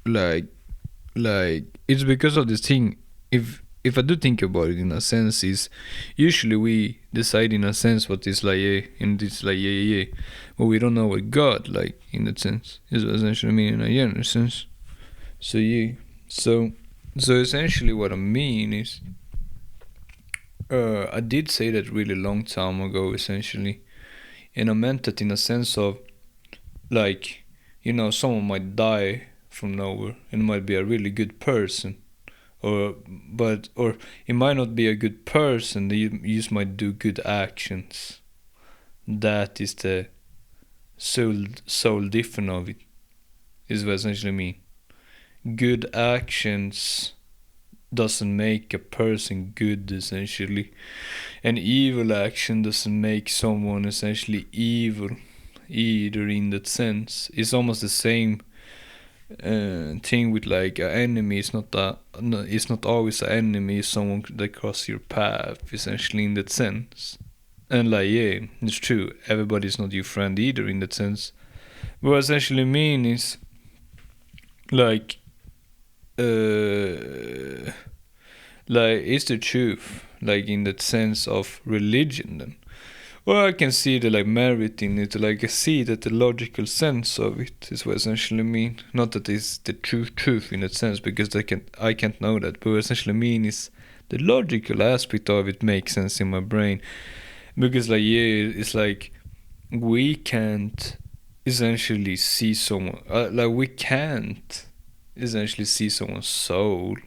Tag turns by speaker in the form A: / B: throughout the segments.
A: like it's because of this thing. If I do think about it in a sense, is usually we decide in a sense what is like in this like but we don't know what God like in that sense is essentially mean in a general sense. So so essentially what I mean is I did say that really long time ago essentially, and I meant that in a sense of like someone might die from nowhere and might be a really good person, or it might not be a good person. You just might do good actions. That is the sole difference of it. Is what essentially mean. Good actions doesn't make a person good essentially. An evil action doesn't make someone essentially evil either in that sense. It's almost the same thing with like an enemy. It's not always an enemy. It's someone that crosses your path essentially in that sense. And like it's true. Everybody's not your friend either in that sense. What essentially mean is like it's the truth like in that sense of religion then. Well, I can see the like merit in it, like I see that the logical sense of it is what essentially mean. Not that it's the truth in that sense, because I can't know that. But what essentially mean is the logical aspect of it makes sense in my brain, because like it's like we can't essentially see someone like we can't essentially see someone's soul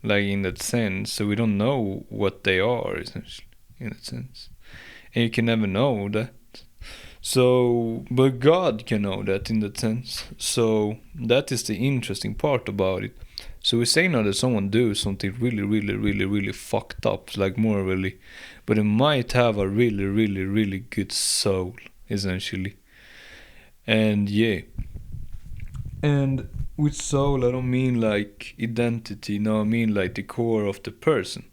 A: like in that sense, so we don't know what they are essentially in that sense, and you can never know that. So, but God can know that in that sense. So that is the interesting part about it. So we say now that someone do something really, really, really, really fucked up, like morally, but it might have a really, really, really good soul, essentially. And and with soul, I don't mean like identity. No, I mean like the core of the person.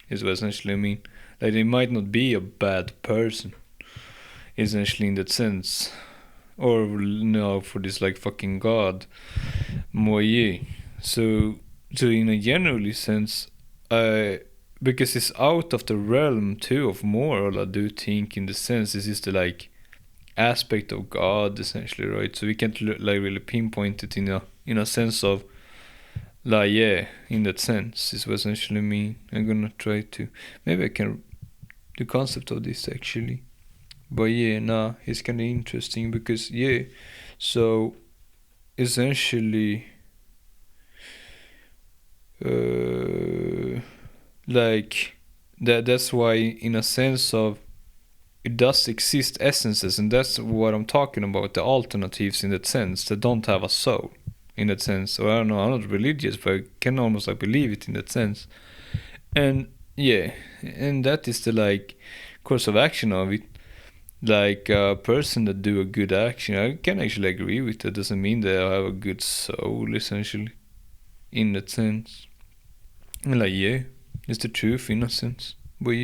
A: Is what essentially I mean. Like they might not be a bad person, essentially in that sense, or no, for this like fucking god, moye. So in a generally sense, I because it's out of the realm too of moral. I do think in the sense this is the like aspect of God essentially, right? So we can't like really pinpoint it in a sense of like in that sense is what essentially mean. I'm gonna try to maybe I can the concept of this actually. But nah, it's kind of interesting because so essentially, like that's why in a sense of it does exist essences, and that's what I'm talking about. The alternatives in that sense that don't have a soul in that sense. So I don't know. I'm not religious, but I can almost like believe it in that sense. And and that is the like course of action of it. Like a person that do a good action, I can actually agree with that. Doesn't mean they have a good soul essentially in that sense. And like it's the truth in a sense. But